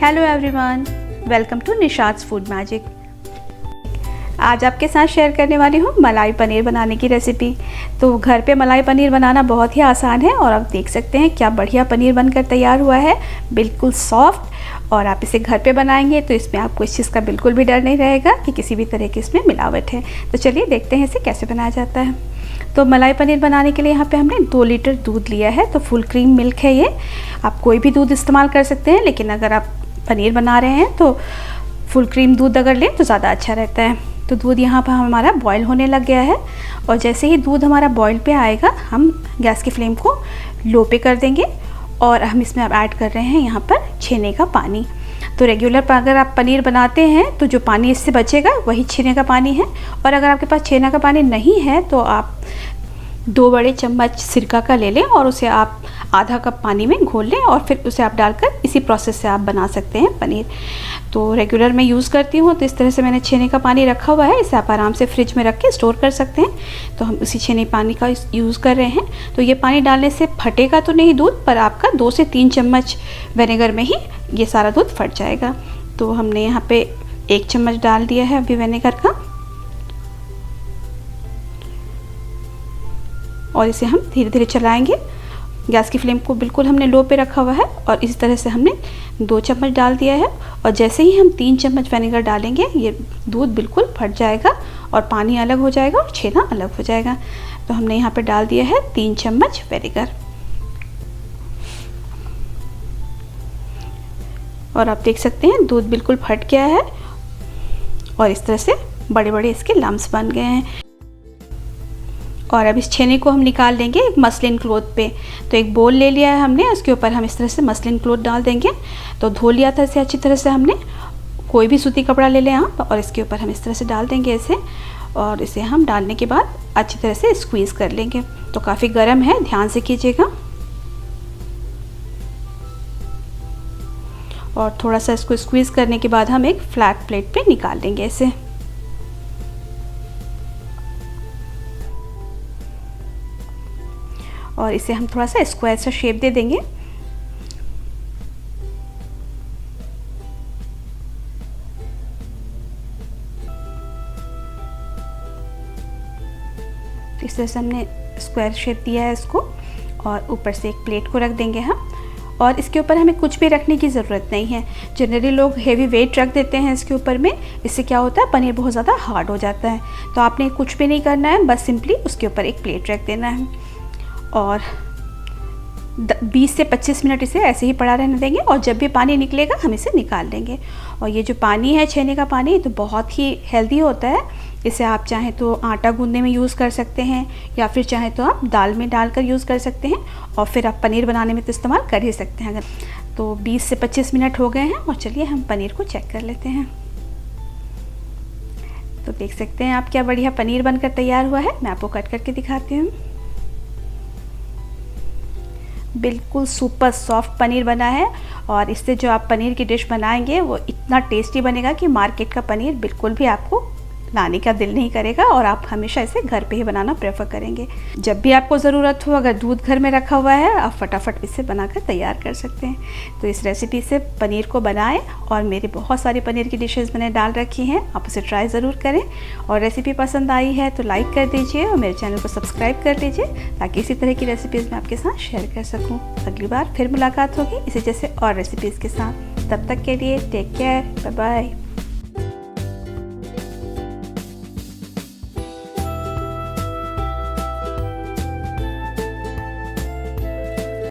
Hello everyone, welcome to Nishat's food magic. आज आपके साथ शेयर करने वाली हूँ मलाई पनीर बनाने की रेसिपी। तो घर पे मलाई पनीर बनाना बहुत ही आसान है और आप देख सकते हैं क्या बढ़िया पनीर बनकर तैयार हुआ है, बिल्कुल सॉफ्ट। और आप इसे घर पे बनाएंगे तो इसमें आपको इस चीज़ का बिल्कुल भी डर नहीं रहेगा कि किसी भी तरह की इसमें मिलावट है। तो चलिए देखते हैं इसे कैसे बनाया जाता है। तो मलाई पनीर बनाने के लिए यहाँ पे हमने 2 लीटर दूध लिया है। तो फुल क्रीम मिल्क है ये। आप कोई भी दूध इस्तेमाल कर सकते हैं, लेकिन अगर आप पनीर बना रहे हैं तो फुल क्रीम दूध अगर लें तो ज़्यादा अच्छा रहता है। तो दूध यहाँ पर हमारा बॉईल होने लग गया है और जैसे ही दूध हमारा बॉईल पे आएगा हम गैस की फ्लेम को लो पे कर देंगे और हम इसमें अब ऐड कर रहे हैं यहाँ पर छेने का पानी। तो रेगुलर अगर आप पनीर बनाते हैं तो जो पानी इससे बचेगा वही छेने का पानी है। और अगर आपके पास छेना का पानी नहीं है तो आप 2 बड़े चम्मच सिरका का ले लें और उसे आप आधा कप पानी में घोल लें और फिर उसे आप डालकर इसी प्रोसेस से आप बना सकते हैं पनीर। तो रेगुलर मैं यूज़ करती हूँ तो इस तरह से मैंने छेने का पानी रखा हुआ है। इसे आप आराम से फ्रिज में रख के स्टोर कर सकते हैं। तो हम उसी छेने पानी का यूज़ कर रहे हैं। तो ये पानी डालने से फटेगा तो नहीं दूध, पर आपका 2 से 3 चम्मच विनेगर में ही ये सारा दूध फट जाएगा। तो हमने यहाँ पे 1 चम्मच डाल दिया है अभी विनेगर का और इसे हम धीरे धीरे चलाएंगे। गैस की फ्लेम को बिल्कुल हमने लो पे रखा हुआ है और इस तरह से हमने 2 चम्मच डाल दिया है। और जैसे ही हम 3 चम्मच विनेगर डालेंगे ये दूध बिल्कुल फट जाएगा और पानी अलग हो जाएगा और छेना अलग हो जाएगा। तो हमने यहाँ पे डाल दिया है 3 चम्मच विनेगर और आप देख सकते हैं दूध बिल्कुल फट गया है और इस तरह से बड़े बड़े इसके लम्स बन गए हैं। और अब इस छेने को हम निकाल लेंगे एक मसलिन क्लॉथ पे। तो एक बोल ले लिया है हमने, उसके ऊपर हम इस तरह से मसलिन क्लॉथ डाल देंगे। तो धो लिया था इसे अच्छी तरह से हमने, कोई भी सूती कपड़ा ले लें आप और इसके ऊपर हम इस तरह से डाल देंगे इसे। और इसे हम डालने के बाद अच्छी तरह से स्क्वीज़ कर लेंगे। तो काफ़ी गर्म है, ध्यान से कीजिएगा। और थोड़ा सा इसको स्क्वीज़ करने के बाद हम एक फ्लैट प्लेट पे निकाल लेंगे इसे। और इसे हम थोड़ा सा स्क्वायर सा शेप दे देंगे। तो इस तरह से हमने स्क्वायर शेप दिया है इसको और ऊपर से एक प्लेट को रख देंगे हम। और इसके ऊपर हमें कुछ भी रखने की ज़रूरत नहीं है। जनरली लोग हेवी वेट रख देते हैं इसके ऊपर में, इससे क्या होता है पनीर बहुत ज़्यादा हार्ड हो जाता है। तो आपने कुछ भी नहीं करना है, बस सिंपली उसके ऊपर एक प्लेट रख देना है और 20 से 25 मिनट इसे ऐसे ही पड़ा रहने देंगे। और जब भी पानी निकलेगा हम इसे निकाल देंगे। और ये जो पानी है छेने का पानी, तो बहुत ही हेल्दी होता है। इसे आप चाहें तो आटा गूंदने में यूज़ कर सकते हैं या फिर चाहें तो आप दाल में डालकर यूज़ कर सकते हैं और फिर आप पनीर बनाने में तो इस्तेमाल कर ही सकते हैं। अगर तो 20 से 25 मिनट हो गए हैं और चलिए हम पनीर को चेक कर लेते हैं। तो देख सकते हैं आप क्या बढ़िया पनीर बनकर तैयार हुआ है। मैं आपको कट करके दिखाती हूँ। बिल्कुल सुपर सॉफ्ट पनीर बना है और इससे जो आप पनीर की डिश बनाएंगे वो इतना टेस्टी बनेगा कि मार्केट का पनीर बिल्कुल भी आपको लाने का दिल नहीं करेगा और आप हमेशा इसे घर पे ही बनाना प्रेफर करेंगे। जब भी आपको ज़रूरत हो, अगर दूध घर में रखा हुआ है, आप फटाफट इसे बनाकर तैयार कर सकते हैं। तो इस रेसिपी से पनीर को बनाएं और मेरी बहुत सारी पनीर की डिशेज़ मैंने डाल रखी हैं, आप उसे ट्राई ज़रूर करें। और रेसिपी पसंद आई है तो लाइक कर दीजिए और मेरे चैनल को सब्सक्राइब कर दीजिए ताकि इसी तरह की रेसिपीज़ मैं आपके साथ शेयर कर सकूँ। अगली बार फिर मुलाकात होगी इसी जैसे और रेसिपीज़ के साथ। तब तक के लिए टेक केयर, बाय बाय।